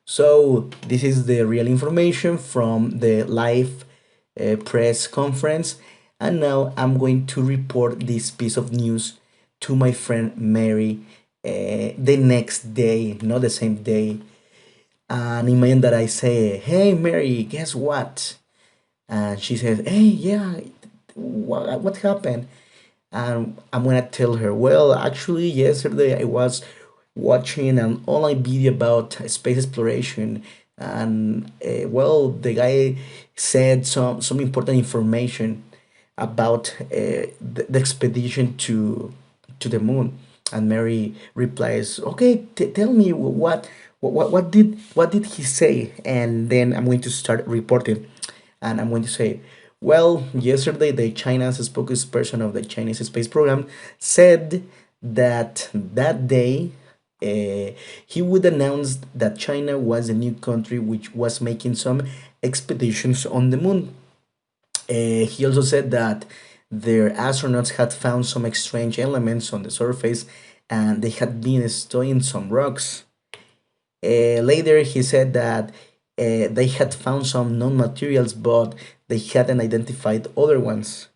So this is the real information from the live press conference, and now I'm going to report this piece of news to my friend Mary the next day, not the same day. And imagine that I say, "Hey Mary, guess what?" And she says, "Hey, yeah, what happened?" And I'm gonna tell her, well, actually, yesterday I was watching an online video about space exploration, and well, the guy said some important information about the expedition to the moon. And Mary replies, "Okay, tell me what did he say?" And then I'm going to start reporting, and I'm going to say, well, yesterday the China's spokesperson of the Chinese space program said that that day he would announce that China was a new country which was making some expeditions on the moon. He also said that their astronauts had found some strange elements on the surface, and they had been studying some rocks. Later, he said that they had found some known materials, but they hadn't identified other ones.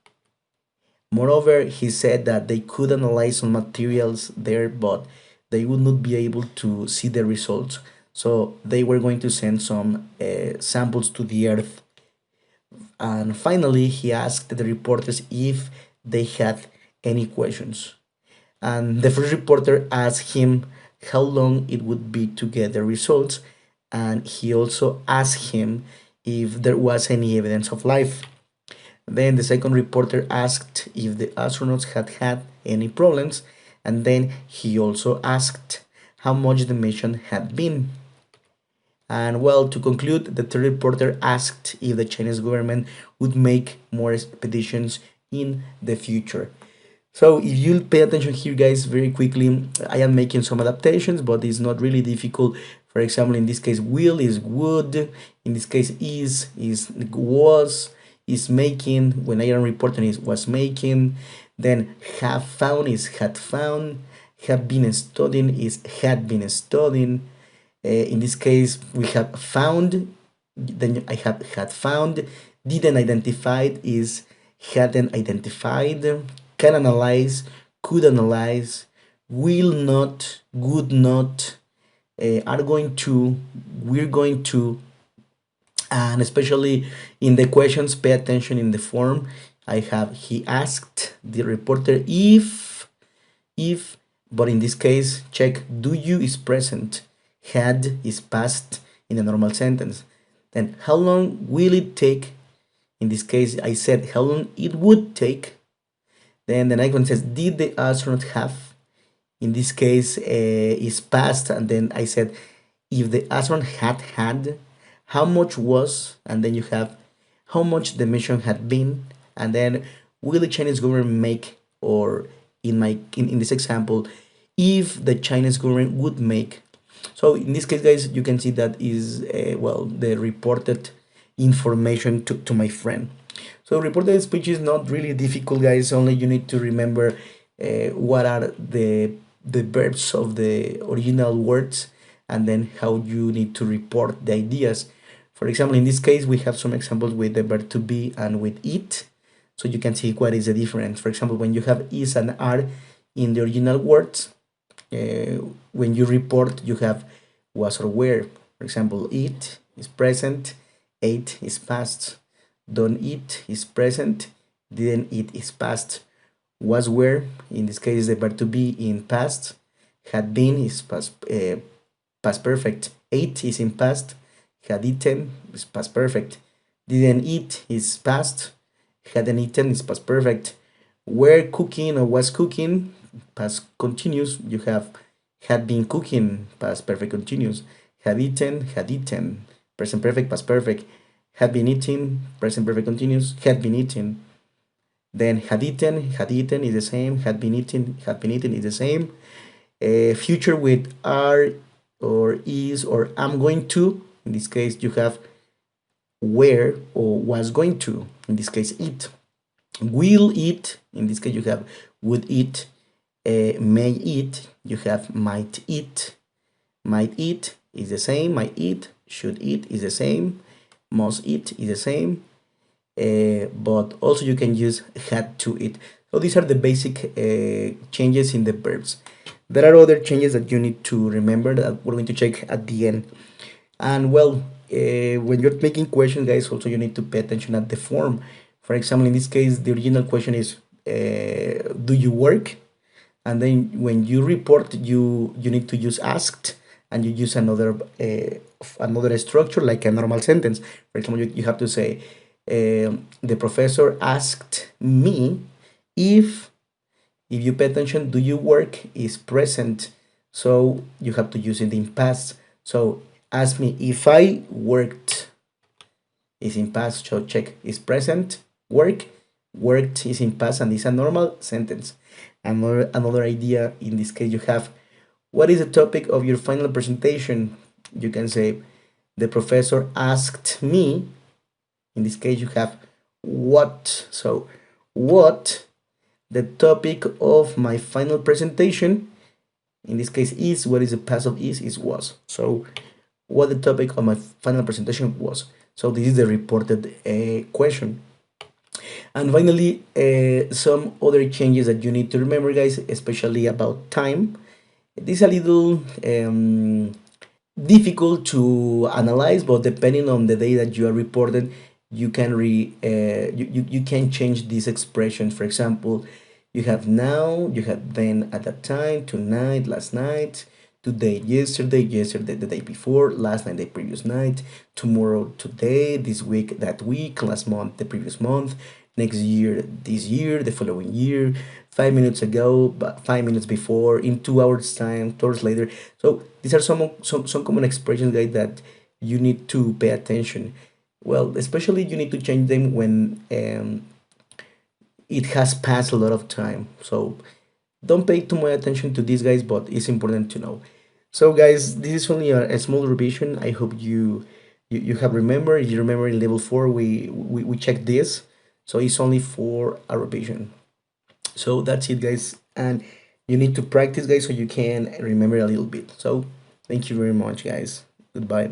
Moreover, he said that they could analyze some materials there, but they would not be able to see the results. So they were going to send some samples to the Earth. And finally, he asked the reporters if they had any questions. And the first reporter asked him how long it would be to get the results, and he also asked him if there was any evidence of life. Then the second reporter asked if the astronauts had had any problems, and then he also asked how much the mission had been. And well, to conclude, the third reporter asked if the Chinese government would make more expeditions in the future. So if you pay attention here, guys, very quickly, I am making some adaptations, but it's not really difficult. For example, in this case, will is would. In this case, is was, is making. When I am reporting, is was making. Then have found is had found. Have been studying is had been studying. In this case, we have found. Then I have had found. Didn't identified is hadn't identified. Can analyze, could analyze, will not, would not, are going to, we're going to, and especially in the questions, pay attention in the form. I have he asked the reporter if, but in this case, check do you is present, had is past in a normal sentence. Then how long will it take? In this case, I said how long it would take. Then the next one says, did the astronaut have? In this case, is past, and then I said, if the astronaut had had, how much was, and then you have how much the mission had been, and then will the Chinese government make, or in this example, if the Chinese government would make. So in this case, guys, you can see that is well the reported information to my friend. So reported speech is not really difficult, guys. Only you need to remember what are the verbs of the original words, and then how you need to report the ideas. For example, in this case, we have some examples with the verb to be and with it, so you can see what is the difference. For example, when you have is and are in the original words, when you report, you have was or were. For example, eat is present, ate is past, don't eat is present, didn't eat is past, was were, in this case the verb to be in past, had been is past perfect, ate is in past, had eaten is past perfect, didn't eat is past, hadn't eaten is past perfect, were cooking or was cooking, past continuous, you have had been cooking, past perfect continuous, had eaten, present perfect, past perfect, had been eating, present perfect continuous, had been eating. Then had eaten is the same, had been eating is the same. Future with are or is or I'm going to. In this case, you have were or was going to. In this case, eat. Will eat. In this case, you have would eat. May eat. You have might eat. Might eat. is the same. I eat, should eat is the same. Must eat is the same. But also you can use had to eat. So these are the basic changes in the verbs. There are other changes that you need to remember that we're going to check at the end. And well, when you're making questions, guys, also you need to pay attention at the form. For example, in this case, the original question is, do you work? And then when you report, you need to use asked, and you use another structure like a normal sentence. For example, you have to say, the professor asked me if you pay attention, do you work is present, so you have to use it in past. So ask me if I worked is in past, so check is present. Worked is in past and is a normal sentence. Another idea in this case, you have, what is the topic of your final presentation? You can say, the professor asked me. In this case, you have what. So what the topic of my final presentation, in this case, is, what is the past of is was. So what the topic of my final presentation was. So this is the reported question. And finally, some other changes that you need to remember, guys, especially about time. This is a little difficult to analyze, but depending on the day that you are reported, you can you can change these expressions. For example, you have now, you have then, at that time, tonight, last night, today, yesterday, yesterday, the day before, last night, the previous night, tomorrow, today, this week, that week, last month, the previous month, next year, this year, the following year, 5 minutes ago, but 5 minutes before, in 2 hours time, 2 hours later. So these are some common expressions, guys, that you need to pay attention. Well, especially you need to change them when it has passed a lot of time. So don't pay too much attention to these, guys, but it's important to know. So guys, this is only a small revision. I hope you have remembered. If you remember, in level 4 we checked this, so it's only for a revision. So that's it, guys, and you need to practice, guys, so you can remember a little bit. So thank you very much, guys. Goodbye.